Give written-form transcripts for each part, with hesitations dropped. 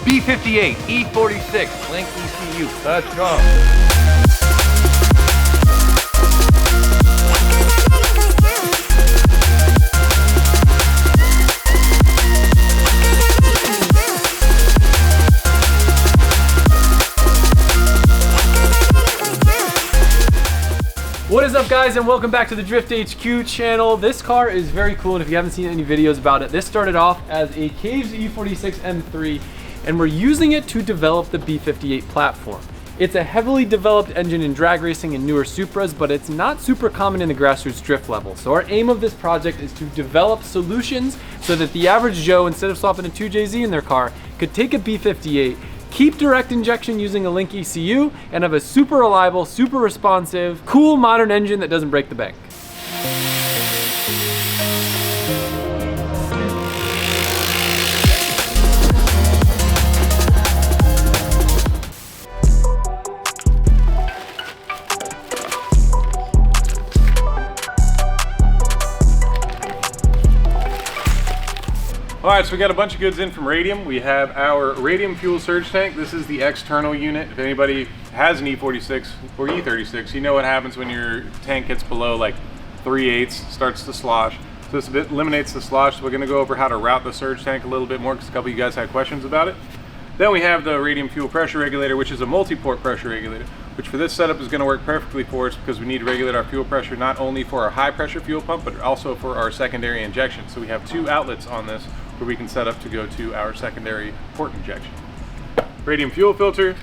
B58, E46, Link ECU. Let's go. What is up, guys, and welcome back to the Drift HQ channel. This car is very cool, and if you haven't seen any videos about it, this started off as a Caves E46 M3, and we're using it to develop the B58 platform. It's a heavily developed engine in drag racing and newer Supras, but it's not super common in the grassroots drift level. So our aim of this project is to develop solutions so that the average Joe, instead of swapping a 2JZ in their car, could take a B58, keep direct injection using a Link ECU, and have a super reliable, super responsive, cool modern engine that doesn't break the bank. All right, so we got a bunch of goods in from Radium. We have our Radium fuel surge tank. This is the external unit. If anybody has an E46 or E36, you know what happens when your tank gets below like 3/8, starts to slosh. So this eliminates the slosh. So we're gonna go over how to route the surge tank a little bit more because a couple of you guys had questions about it. Then we have the Radium fuel pressure regulator, which is a multi-port pressure regulator, which for this setup is gonna work perfectly for us because we need to regulate our fuel pressure not only for our high pressure fuel pump, but also for our secondary injection. So we have two outlets on this where we can set up to go to our secondary port injection. Radium fuel filter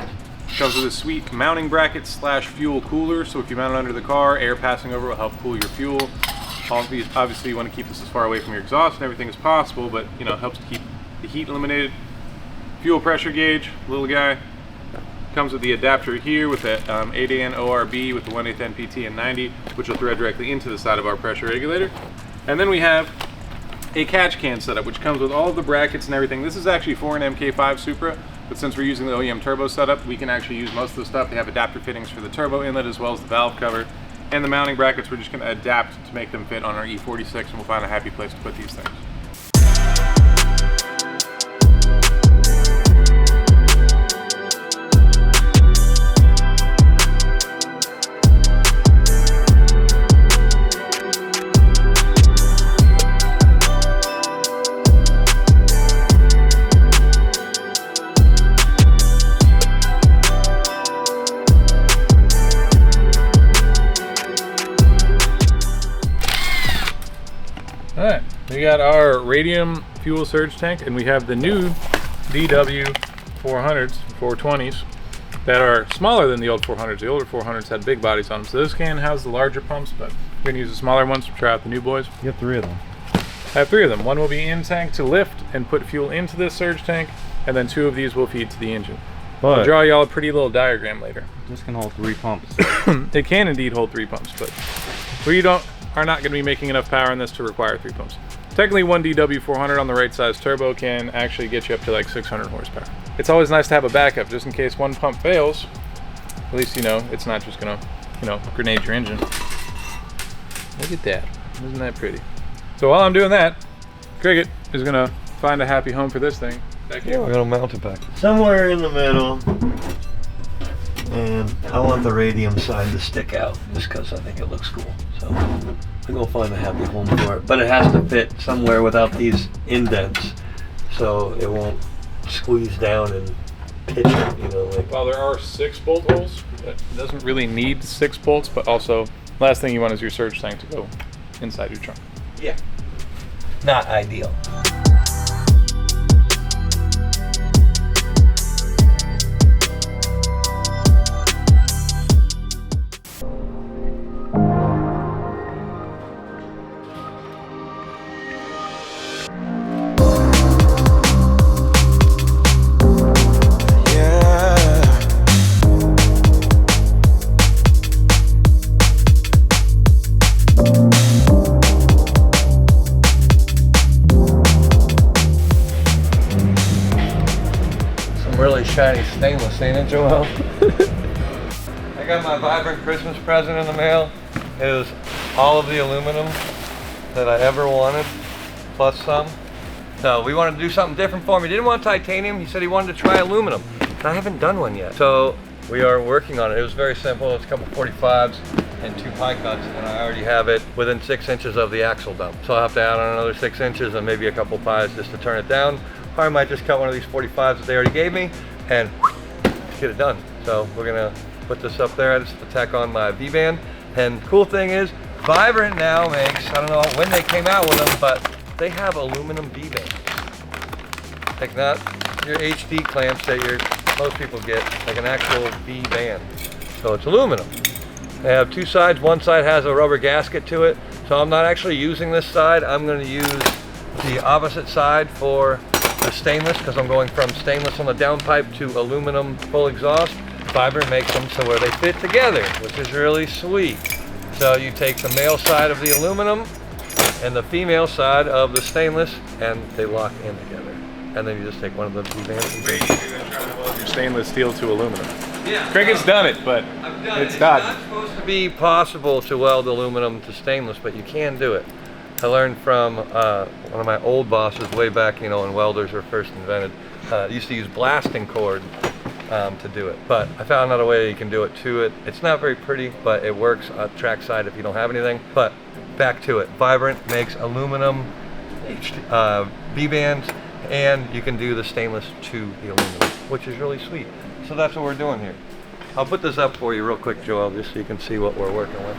comes with a sweet mounting bracket slash fuel cooler. So if you mount it under the car, air passing over will help cool your fuel. Obviously you want to keep this as far away from your exhaust and everything as possible, but you know, it helps to keep the heat eliminated. Fuel pressure gauge, little guy. Comes with the adapter here with that 8AN ORB with the 1/8 NPT and 90, which will thread directly into the side of our pressure regulator. And then we have a catch can setup, which comes with all of the brackets and everything. This is actually for an MK5 Supra, but since we're using the OEM turbo setup, we can actually use most of the stuff. They have adapter fittings for the turbo inlet as well as the valve cover. And the mounting brackets, we're just gonna adapt to make them fit on our E46, and we'll find a happy place to put these things. Alright, we got our Radium fuel surge tank, and we have the new DW 400s, 420s, that are smaller than the old 400s. The older 400s had big bodies on them, so this can has the larger pumps, but we're going to use the smaller ones to try out the new boys. You have 3 of them. I have 3 of them. One will be in tank to lift and put fuel into this surge tank, and then 2 of these will feed to the engine. But I'll draw y'all a pretty little diagram later. this can hold 3 pumps. It can indeed hold 3 pumps, but we are not going to be making enough power in this to require 3 pumps. Technically, one DW 400 on the right size turbo can actually get you up to like 600 horsepower. It's always nice to have a backup just in case one pump fails. At least you know it's not just gonna, grenade your engine. Look at that, isn't that pretty? So while I'm doing that, Cricket is gonna find a happy home for this thing. Back here. We're gonna mount it back. Somewhere in the middle. And I want the Radium sign to stick out just because I think it looks cool. So I'm gonna find a happy home for it. But it has to fit somewhere without these indents, so it won't squeeze down and pitch it, like. Well, there are 6 bolt holes. It doesn't really need 6 bolts, but also last thing you want is your surge tank to go inside your trunk. Yeah. Not ideal. Really shiny stainless, ain't it, Joel? I got my Vibrant Christmas present in the mail. It is all of the aluminum that I ever wanted, plus some. So we wanted to do something different for him. He didn't want titanium. He said he wanted to try aluminum. And I haven't done one yet. So we are working on it. It was very simple. It's a couple 45s and 2 pie cuts, and I already have it within 6 inches of the axle dump. So I'll have to add on another 6 inches and maybe a couple pies just to turn it down. Or I might just cut one of these 45s that they already gave me and get it done. So we're gonna put this up there. I just have to tack on my V-band. And cool thing is, Vibrant now makes, I don't know when they came out with them, but they have aluminum V-bands. Like not your HD clamps that most people get, like an actual V-band. So it's aluminum. They have 2 sides. One side has a rubber gasket to it. So I'm not actually using this side. I'm going to use the opposite side for the stainless, because I'm going from stainless on the downpipe to aluminum full exhaust. Vibrant makes them so where they fit together, which is really sweet. So you take the male side of the aluminum and the female side of the stainless, and they lock in together. And then you just take one of the V-bands. Your stainless steel to aluminum. Yeah. Cricket's done it, but it's not. It's not supposed to be possible to weld aluminum to stainless, but you can do it. I learned from one of my old bosses way back, you know, when welders were first invented. Used to use blasting cord to do it, but I found out a way you can do it to it. It's not very pretty, but it works track side if you don't have anything. But back to it. Vibrant makes aluminum V-bands, and you can do the stainless to the aluminum, which is really sweet. So that's what we're doing here. I'll put this up for you real quick, Joel, just so you can see what we're working with.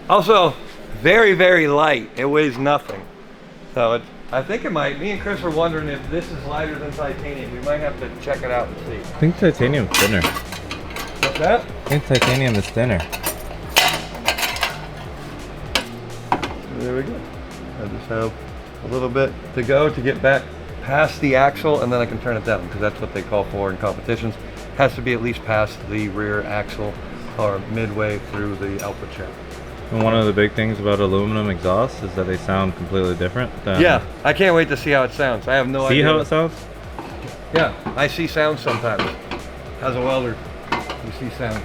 Also, very, very light. It weighs nothing. So I think it might. Me and Chris were wondering if this is lighter than titanium. We might have to check it out and see. I think titanium's thinner. What's that? I think titanium is thinner. There we go. I just have a little bit to go to get back past the axle, and then I can turn it down, because that's what they call for in competitions. Has to be at least past the rear axle or midway through the output shaft. And one of the big things about aluminum exhausts is that they sound completely different than... Yeah, I can't wait to see how it sounds. I have no idea. See how it sounds? Yeah, I see sounds sometimes. As a welder, you see sounds.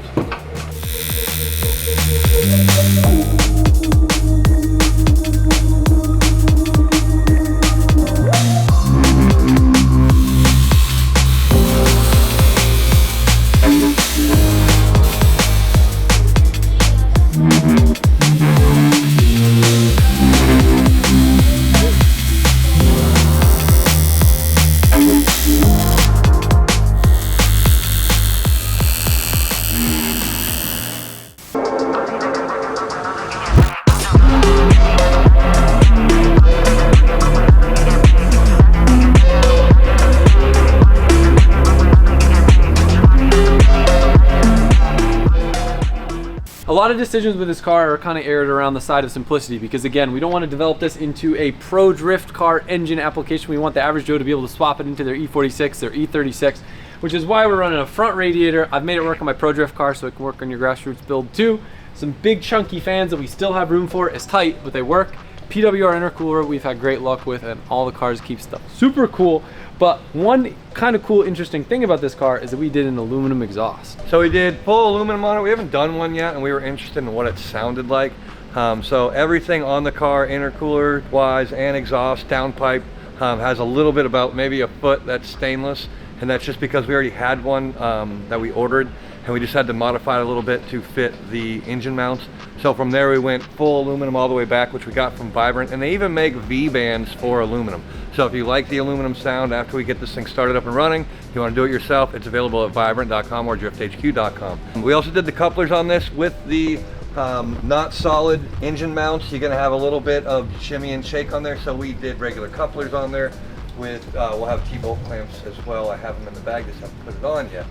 A lot of decisions with this car are kind of aired around the side of simplicity, because again, we don't want to develop this into a pro drift car engine application. We want the average Joe to be able to swap it into their E46, their E36, which is why we're running a front radiator. I've made it work on my pro drift car, so it can work on your grassroots build too. Some big chunky fans that we still have room for. It's tight, but they work. PWR intercooler we've had great luck with, and all the cars keep stuff super cool. But one kind of cool, interesting thing about this car is that we did an aluminum exhaust. So we did full aluminum on it. We haven't done one yet, and we were interested in what it sounded like. So everything on the car, intercooler wise and exhaust, downpipe, has a little bit, about maybe a foot, that's stainless. And that's just because we already had one that we ordered, and we just had to modify it a little bit to fit the engine mounts. So from there we went full aluminum all the way back, which we got from Vibrant, and they even make V-bands for aluminum. So if you like the aluminum sound after we get this thing started up and running, if you want to do it yourself, it's available at vibrant.com or drifthq.com. We also did the couplers on this with the not solid engine mounts. You're going to have a little bit of shimmy and shake on there, so we did regular couplers on there with, we'll have T-bolt clamps as well. I have them in the bag, just haven't put it on yet.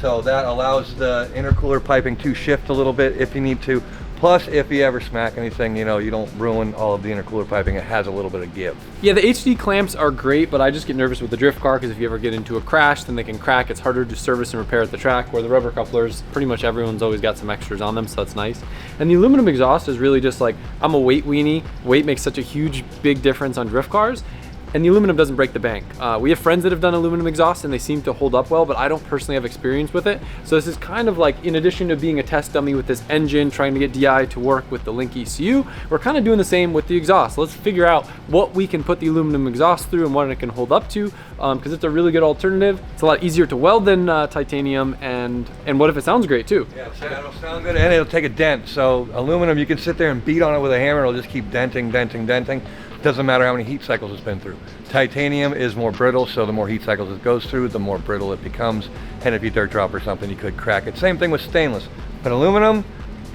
So that allows the intercooler piping to shift a little bit if you need to. Plus, if you ever smack anything, you know, you don't ruin all of the intercooler piping. It has a little bit of give. Yeah, the HD clamps are great, but I just get nervous with the drift car, because if you ever get into a crash, then they can crack. It's harder to service and repair at the track, where the rubber couplers, pretty much everyone's always got some extras on them, so that's nice. And the aluminum exhaust is really just like, I'm a weight weenie. Weight makes such a huge, big difference on drift cars. and the aluminum doesn't break the bank. We have friends that have done aluminum exhaust and they seem to hold up well, but I don't personally have experience with it. So this is kind of like, in addition to being a test dummy with this engine, trying to get DI to work with the Link ECU, we're kind of doing the same with the exhaust. Let's figure out what we can put the aluminum exhaust through and what it can hold up to, because it's a really good alternative. It's a lot easier to weld than titanium, and what if it sounds great too? Yeah, it'll sound good and it'll take a dent. So aluminum, you can sit there and beat on it with a hammer, it'll just keep denting. Doesn't matter how many heat cycles it's been through. Titanium is more brittle, so the more heat cycles it goes through, the more brittle it becomes. And if you dirt drop or something, you could crack it. Same thing with stainless. But aluminum,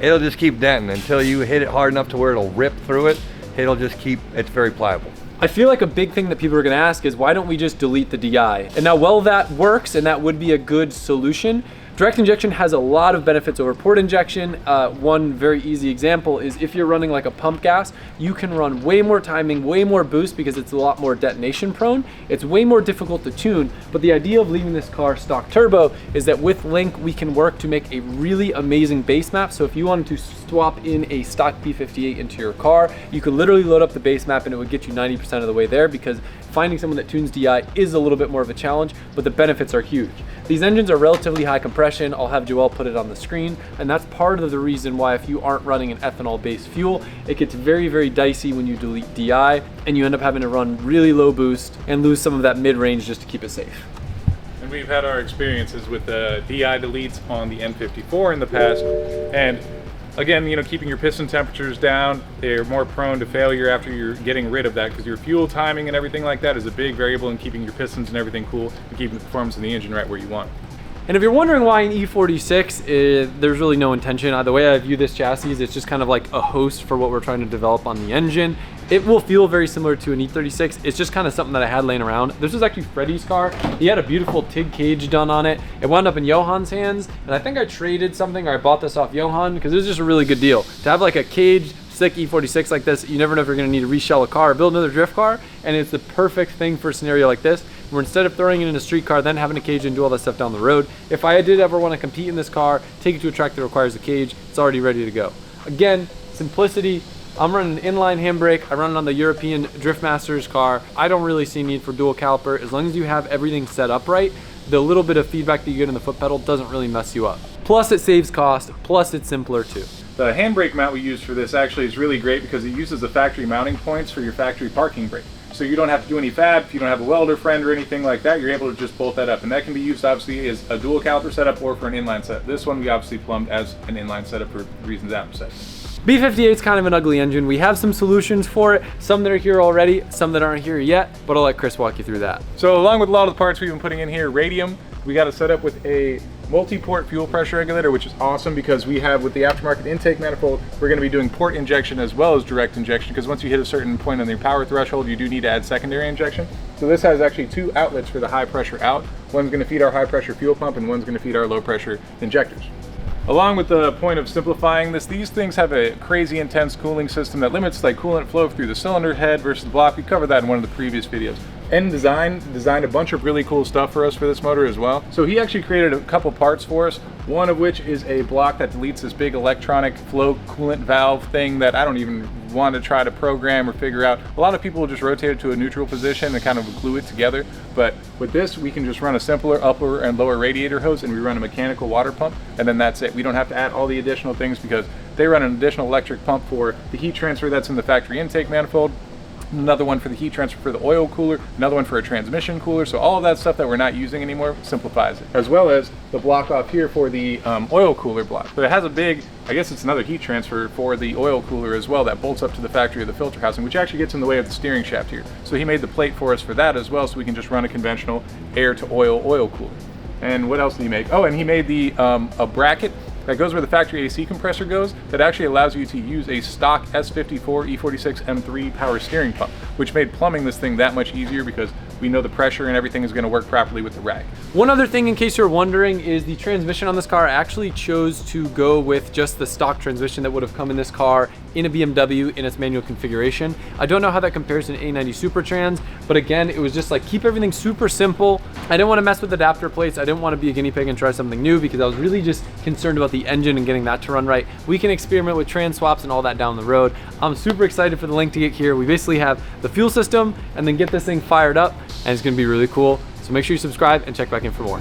it'll just keep denting until you hit it hard enough to where it'll rip through it. It'll just keep, it's very pliable. I feel like a big thing that people are gonna ask is, why don't we just delete the DI? And now, while that works and that would be a good solution, direct injection has a lot of benefits over port injection. One very easy example is if you're running like a pump gas, you can run way more timing, way more boost, because it's a lot more detonation prone. It's way more difficult to tune, but the idea of leaving this car stock turbo is that with Link, we can work to make a really amazing base map. So if you wanted to swap in a stock B58 into your car, you could literally load up the base map and it would get you 90% of the way there, because finding someone that tunes DI is a little bit more of a challenge, but the benefits are huge. These engines are relatively high compression. I'll have Joel put it on the screen, and that's part of the reason why, if you aren't running an ethanol-based fuel, it gets very, very dicey when you delete DI, and you end up having to run really low boost and lose some of that mid-range just to keep it safe. And we've had our experiences with the DI deletes on the M54 in the past, and again, you know, keeping your piston temperatures down, they're more prone to failure after you're getting rid of that, because your fuel timing and everything like that is a big variable in keeping your pistons and everything cool and keeping the performance of the engine right where you want. And if you're wondering why an E46, there's really no intention. The way I view this chassis is it's just kind of like a host for what we're trying to develop on the engine. It will feel very similar to an E36. It's just kind of something that I had laying around. This was actually Freddie's car. He had a beautiful TIG cage done on it. It wound up in Johan's hands, and I think I traded something, or I bought this off Johan, because it was just a really good deal. To have like a cage slick E46 like this, you never know if you're gonna need to reshell a car or build another drift car, and it's the perfect thing for a scenario like this, where instead of throwing it in a street car, then having a cage and do all that stuff down the road, if I did ever want to compete in this car, take it to a track that requires a cage, it's already ready to go. Again, simplicity. I'm running an inline handbrake. I run it on the European Drift Masters car. I don't really see a need for dual caliper. As long as you have everything set up right, the little bit of feedback that you get in the foot pedal doesn't really mess you up. Plus it saves cost, plus it's simpler too. The handbrake mount we use for this actually is really great because it uses the factory mounting points for your factory parking brake. So you don't have to do any fab. If you don't have a welder friend or anything like that, you're able to just bolt that up. And that can be used obviously as a dual caliper setup or for an inline setup. This one we obviously plumbed as an inline setup for reasons Adam said. B58 is kind of an ugly engine. We have some solutions for it, some that are here already, some that aren't here yet, but I'll let Chris walk you through that. So along with a lot of the parts we've been putting in here, Radium, we got it set up with a multi-port fuel pressure regulator, which is awesome because we have, with the aftermarket intake manifold, we're going to be doing port injection as well as direct injection, because once you hit a certain point on your power threshold, you do need to add secondary injection. So this has actually two outlets for the high pressure out. One's going to feed our high pressure fuel pump and one's going to feed our low pressure injectors. Along with the point of simplifying this, these things have a crazy intense cooling system that limits like coolant flow through the cylinder head versus the block. We covered that in one of the previous videos. End designed a bunch of really cool stuff for us for this motor as well. So he actually created a couple parts for us, one of which is a block that deletes this big electronic flow coolant valve thing that I don't even want to try to program or figure out. A lot of people will just rotate it to a neutral position and kind of glue it together. But with this, we can just run a simpler upper and lower radiator hose, and we run a mechanical water pump, and then that's it. We don't have to add all the additional things because they run an additional electric pump for the heat transfer that's in the factory intake manifold, another one for the heat transfer for the oil cooler, another one for a transmission cooler. So all of that stuff that we're not using anymore simplifies it, as well as the block off here for the oil cooler block. But it has a big, I guess it's another heat transfer for the oil cooler as well that bolts up to the factory of the filter housing, which actually gets in the way of the steering shaft here. So he made the plate for us for that as well, so we can just run a conventional air to oil cooler. And what else did he make? Oh, and he made the a bracket that goes where the factory AC compressor goes that actually allows you to use a stock S54 E46 M3 power steering pump, which made plumbing this thing that much easier because we know the pressure and everything is going to work properly with the rag. One other thing in case you're wondering is the transmission on this car. I actually chose to go with just the stock transmission that would have come in this car in a BMW in its manual configuration. I don't know how that compares to an A90 Supertrans, but again, it was just like keep everything super simple. I didn't want to mess with adapter plates. I didn't want to be a guinea pig and try something new because I was really just concerned about the engine and getting that to run right. We can experiment with trans swaps and all that down the road. I'm super excited for the link to get here. We basically have the fuel system and then get this thing fired up, and it's going to be really cool. So make sure you subscribe and check back in for more.